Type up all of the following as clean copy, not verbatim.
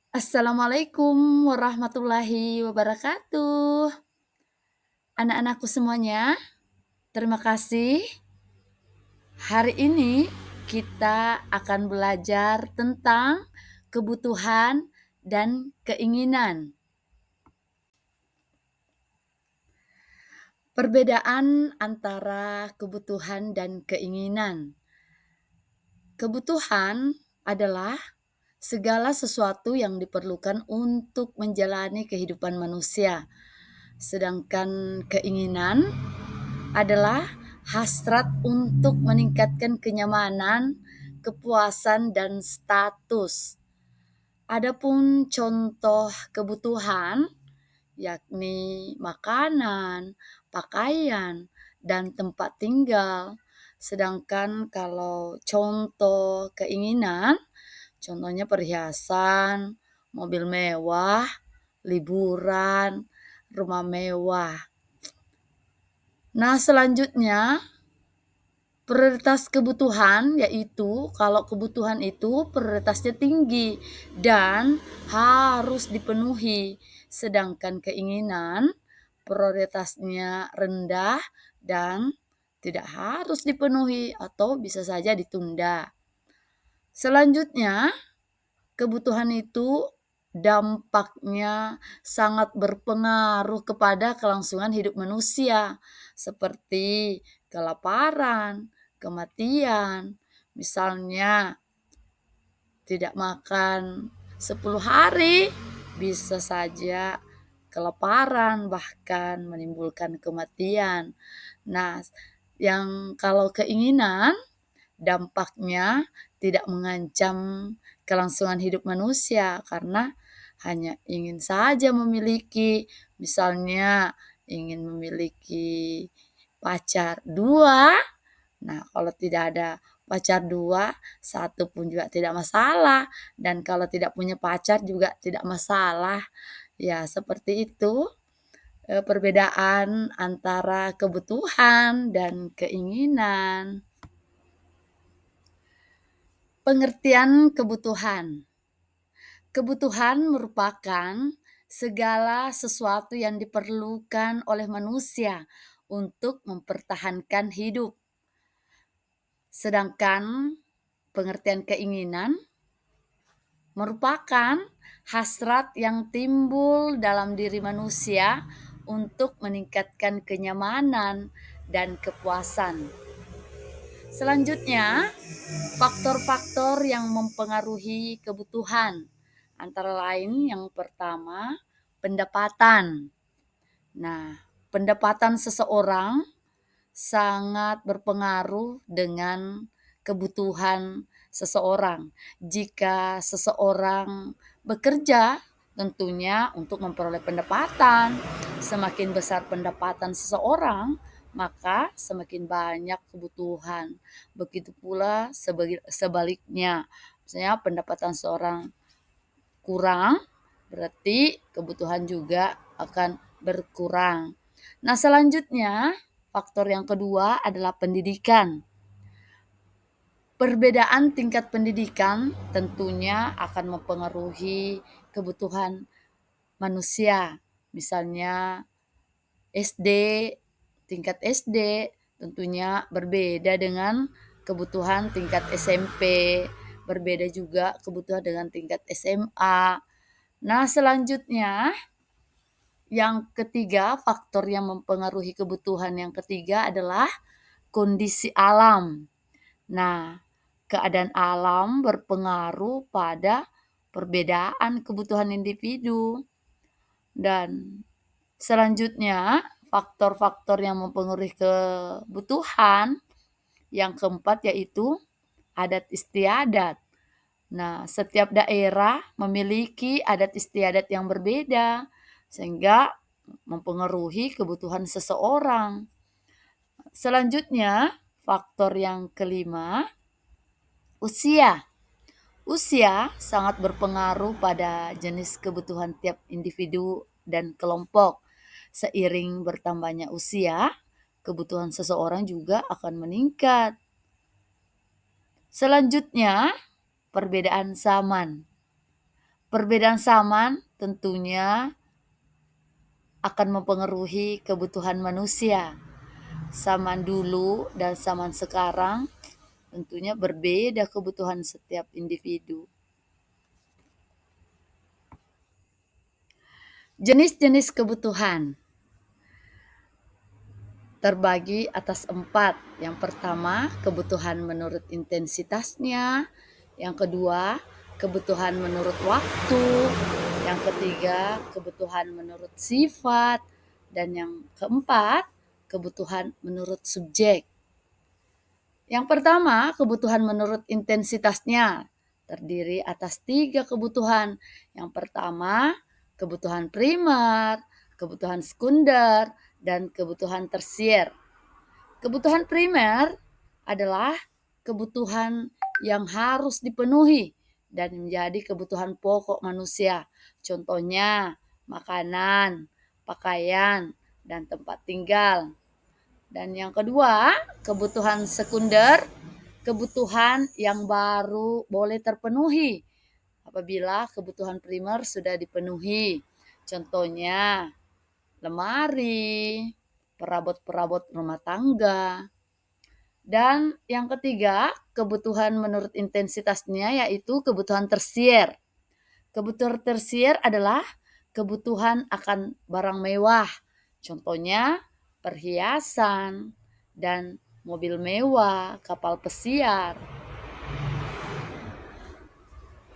Assalamualaikum warahmatullahi wabarakatuh. Anak-anakku semuanya, terima kasih. Hari ini kita akan belajar tentang kebutuhan dan keinginan. Perbedaan antara kebutuhan dan keinginan. Kebutuhan adalah segala sesuatu yang diperlukan untuk menjalani kehidupan manusia. Sedangkan keinginan adalah hasrat untuk meningkatkan kenyamanan, kepuasan, dan status. Adapun contoh kebutuhan yakni makanan, pakaian, dan tempat tinggal. Sedangkan kalau contoh keinginan, contohnya perhiasan, mobil mewah, liburan, rumah mewah. Nah, selanjutnya prioritas kebutuhan yaitu kalau kebutuhan itu prioritasnya tinggi dan harus dipenuhi, sedangkan keinginan prioritasnya rendah dan tidak harus dipenuhi atau bisa saja ditunda. Selanjutnya, kebutuhan itu dampaknya sangat berpengaruh kepada kelangsungan hidup manusia, seperti kelaparan, kematian. Misalnya, tidak makan 10 hari bisa saja kelaparan, bahkan menimbulkan kematian. Nah, yang kalau keinginan dampaknya tidak mengancam kelangsungan hidup manusia karena hanya ingin saja memiliki, misalnya ingin memiliki pacar 2. Nah, kalau tidak ada pacar 2, satu pun juga tidak masalah, dan kalau tidak punya pacar juga tidak masalah. Ya, seperti itu, perbedaan antara kebutuhan dan keinginan. Pengertian kebutuhan. Kebutuhan merupakan segala sesuatu yang diperlukan oleh manusia untuk mempertahankan hidup. Sedangkan pengertian keinginan merupakan hasrat yang timbul dalam diri manusia untuk meningkatkan kenyamanan dan kepuasan. Selanjutnya, faktor-faktor yang mempengaruhi kebutuhan, antara lain yang pertama, pendapatan. Nah, pendapatan seseorang sangat berpengaruh dengan kebutuhan seseorang. Jika seseorang bekerja, tentunya untuk memperoleh pendapatan, semakin besar pendapatan seseorang, maka semakin banyak kebutuhan. Begitu pula sebaliknya, misalnya pendapatan seorang kurang, berarti kebutuhan juga akan berkurang. Nah, selanjutnya faktor yang kedua adalah pendidikan. Perbedaan tingkat pendidikan tentunya akan mempengaruhi kebutuhan manusia. Misalnya SD, tingkat SD tentunya berbeda dengan kebutuhan tingkat SMP, berbeda juga kebutuhan dengan tingkat SMA. Nah, selanjutnya yang ketiga, faktor yang mempengaruhi kebutuhan yang ketiga adalah kondisi alam. Nah, keadaan alam berpengaruh pada perbedaan kebutuhan individu. Dan selanjutnya, faktor-faktor yang mempengaruhi kebutuhan yang keempat yaitu adat istiadat. Nah, setiap daerah memiliki adat istiadat yang berbeda sehingga mempengaruhi kebutuhan seseorang. Selanjutnya, faktor yang kelima, usia. Usia sangat berpengaruh pada jenis kebutuhan tiap individu dan kelompok. Seiring bertambahnya usia, kebutuhan seseorang juga akan meningkat. Selanjutnya, perbedaan zaman. Perbedaan zaman tentunya akan mempengaruhi kebutuhan manusia. Zaman dulu dan zaman sekarang tentunya berbeda kebutuhan setiap individu. Jenis-jenis kebutuhan terbagi atas 4. Yang pertama, kebutuhan menurut intensitasnya. Yang kedua, kebutuhan menurut waktu. Yang ketiga, kebutuhan menurut sifat. Dan yang keempat, kebutuhan menurut subjek. Yang pertama, kebutuhan menurut intensitasnya terdiri atas 3 kebutuhan. Yang pertama, kebutuhan primer, kebutuhan sekunder, dan kebutuhan tersier. Kebutuhan primer adalah kebutuhan yang harus dipenuhi dan menjadi kebutuhan pokok manusia. Contohnya, makanan, pakaian, dan tempat tinggal. Dan yang kedua, kebutuhan sekunder, kebutuhan yang baru boleh terpenuhi apabila kebutuhan primer sudah dipenuhi. Contohnya, lemari, perabot-perabot rumah tangga. Dan yang ketiga, kebutuhan menurut intensitasnya yaitu kebutuhan tersier. Kebutuhan tersier adalah kebutuhan akan barang mewah. Contohnya perhiasan dan mobil mewah, kapal pesiar.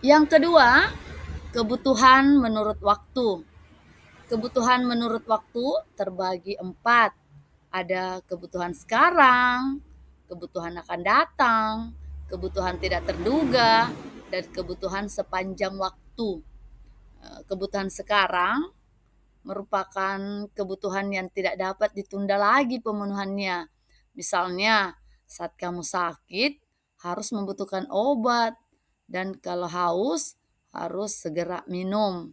Yang kedua, kebutuhan menurut waktu. Kebutuhan menurut waktu terbagi 4. Ada kebutuhan sekarang, kebutuhan akan datang, kebutuhan tidak terduga, dan kebutuhan sepanjang waktu. Kebutuhan sekarang merupakan kebutuhan yang tidak dapat ditunda lagi pemenuhannya. Misalnya, saat kamu sakit harus membutuhkan obat, dan kalau haus harus segera minum.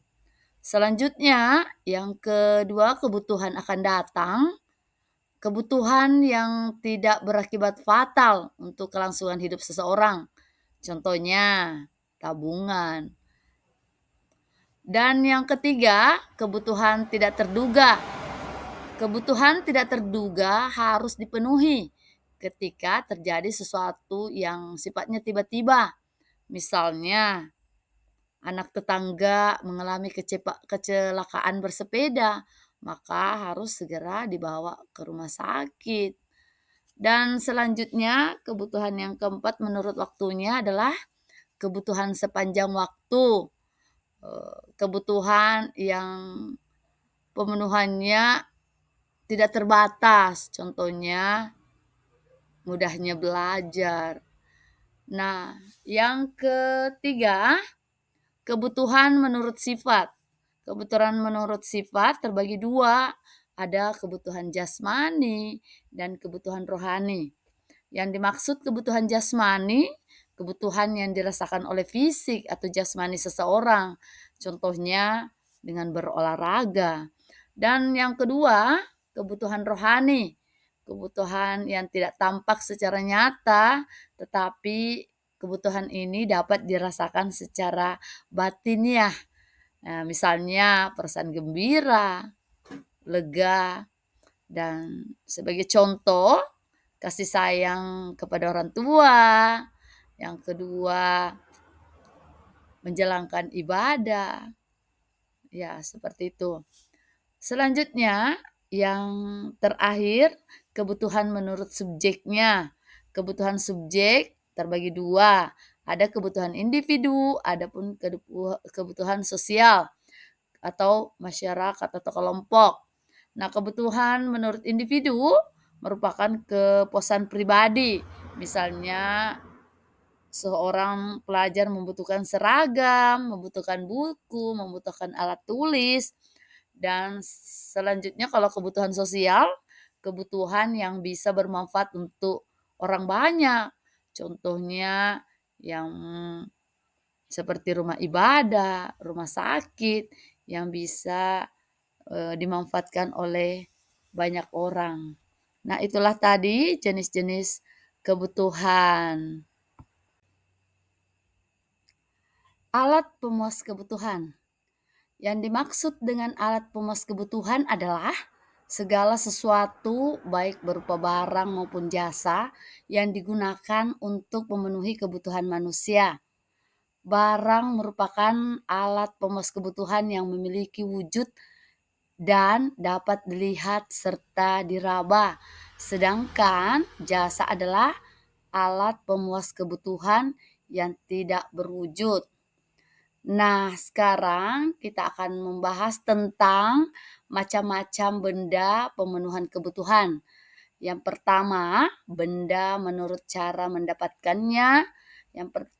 Selanjutnya, yang kedua, kebutuhan akan datang. Kebutuhan yang tidak berakibat fatal untuk kelangsungan hidup seseorang. Contohnya, tabungan. Dan yang ketiga, kebutuhan tidak terduga. Kebutuhan tidak terduga harus dipenuhi ketika terjadi sesuatu yang sifatnya tiba-tiba. Misalnya, anak tetangga mengalami kecelakaan bersepeda, maka harus segera dibawa ke rumah sakit. Dan selanjutnya, kebutuhan yang keempat menurut waktunya adalah kebutuhan sepanjang waktu. Kebutuhan yang pemenuhannya tidak terbatas, contohnya mudahnya belajar. Nah, yang ketiga, kebutuhan menurut sifat. Kebutuhan menurut sifat terbagi 2, ada kebutuhan jasmani dan kebutuhan rohani. Yang dimaksud kebutuhan jasmani, kebutuhan yang dirasakan oleh fisik atau jasmani seseorang, contohnya dengan berolahraga. Dan yang kedua, kebutuhan rohani, kebutuhan yang tidak tampak secara nyata, tetapi kebutuhan ini dapat dirasakan secara batiniah. Nah, misalnya perasaan gembira, lega, dan sebagai contoh, kasih sayang kepada orang tua. Yang kedua, menjalankan ibadah. Ya, seperti itu. Selanjutnya, yang terakhir, kebutuhan menurut subjeknya. Kebutuhan subjek terbagi 2. Ada kebutuhan individu, adapun kebutuhan sosial atau masyarakat atau kelompok. Nah, kebutuhan menurut individu merupakan kepuasan pribadi. Misalnya, seorang pelajar membutuhkan seragam, membutuhkan buku, membutuhkan alat tulis, dan selanjutnya kalau kebutuhan sosial, kebutuhan yang bisa bermanfaat untuk orang banyak. Contohnya yang seperti rumah ibadah, rumah sakit yang bisa dimanfaatkan oleh banyak orang. Nah, itulah tadi jenis-jenis kebutuhan. Alat pemuas kebutuhan. Yang dimaksud dengan alat pemuas kebutuhan adalah segala sesuatu baik berupa barang maupun jasa yang digunakan untuk memenuhi kebutuhan manusia. Barang merupakan alat pemuas kebutuhan yang memiliki wujud dan dapat dilihat serta diraba. Sedangkan jasa adalah alat pemuas kebutuhan yang tidak berwujud. Nah, sekarang kita akan membahas tentang macam-macam benda pemenuhan kebutuhan. Yang pertama, benda menurut cara mendapatkannya,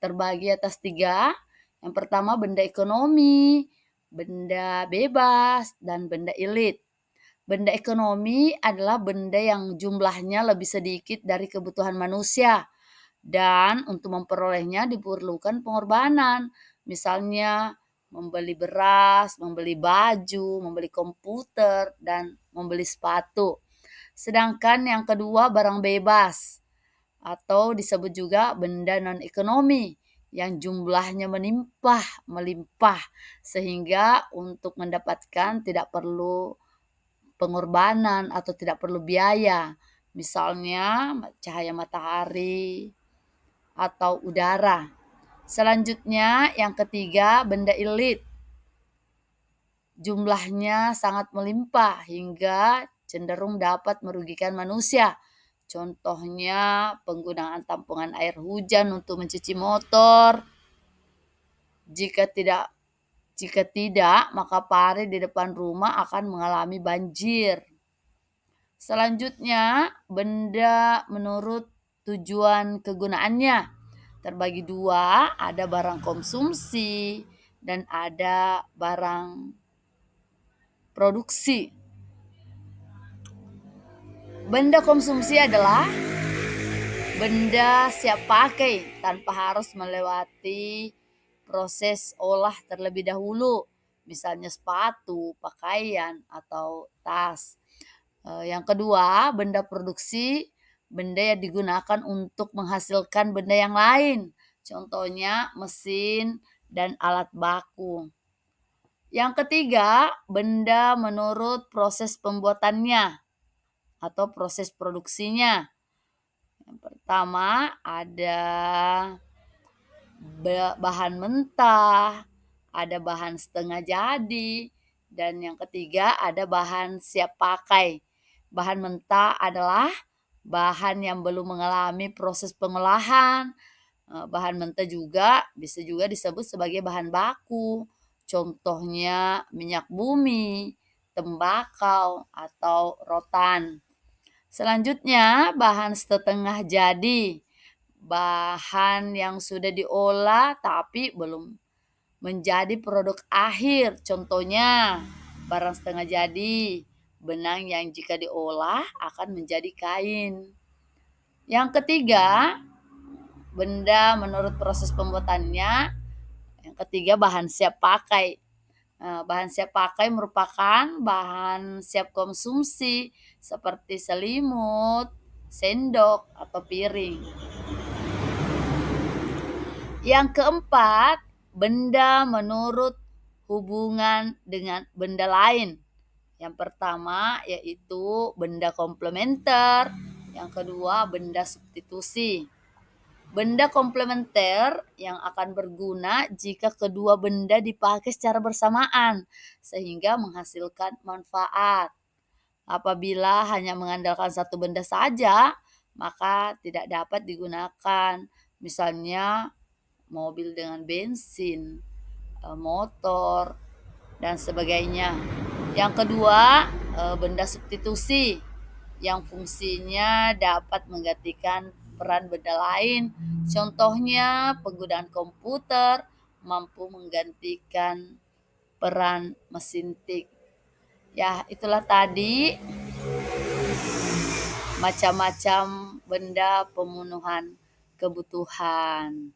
terbagi atas 3. Yang pertama, benda ekonomi, benda bebas, dan benda elit. Benda ekonomi adalah benda yang jumlahnya lebih sedikit dari kebutuhan manusia dan untuk memperolehnya diperlukan pengorbanan. Misalnya membeli beras, membeli baju, membeli komputer, dan membeli sepatu. Sedangkan yang kedua barang bebas atau disebut juga benda non-ekonomi yang jumlahnya melimpah sehingga untuk mendapatkan tidak perlu pengorbanan atau tidak perlu biaya. Misalnya cahaya matahari atau udara. Selanjutnya yang ketiga benda elit. Jumlahnya sangat melimpah hingga cenderung dapat merugikan manusia. Contohnya penggunaan tampungan air hujan untuk mencuci motor. Jika tidak, maka parit di depan rumah akan mengalami banjir. Selanjutnya, benda menurut tujuan kegunaannya. Terbagi 2, ada barang konsumsi dan ada barang produksi. Benda konsumsi adalah benda siap pakai tanpa harus melewati proses olah terlebih dahulu. Misalnya sepatu, pakaian, atau tas. Yang kedua, benda produksi, benda yang digunakan untuk menghasilkan benda yang lain. Contohnya mesin dan alat baku. Yang ketiga, benda menurut proses pembuatannya atau proses produksinya. Yang pertama ada bahan mentah, ada bahan setengah jadi, dan yang ketiga ada bahan siap pakai. Bahan mentah adalah bahan yang belum mengalami proses pengolahan. Bahan mentah bisa juga disebut sebagai bahan baku. Contohnya minyak bumi, tembakau, atau rotan. Selanjutnya bahan setengah jadi. Bahan yang sudah diolah tapi belum menjadi produk akhir. Contohnya barang setengah jadi, benang yang jika diolah akan menjadi kain. Yang ketiga, benda menurut proses pembuatannya. Yang ketiga, bahan siap pakai. Bahan siap pakai merupakan bahan siap konsumsi seperti selimut, sendok, atau piring. Yang keempat, benda menurut hubungan dengan benda lain. Yang pertama yaitu benda komplementer, yang kedua benda substitusi. Benda komplementer yang akan berguna jika kedua benda dipakai secara bersamaan sehingga menghasilkan manfaat. Apabila hanya mengandalkan satu benda saja, maka tidak dapat digunakan. Misalnya mobil dengan bensin, motor, dan sebagainya. Yang kedua, benda substitusi yang fungsinya dapat menggantikan peran benda lain. Contohnya penggunaan komputer mampu menggantikan peran mesin tik. Ya, itulah tadi macam-macam benda pemenuhan kebutuhan.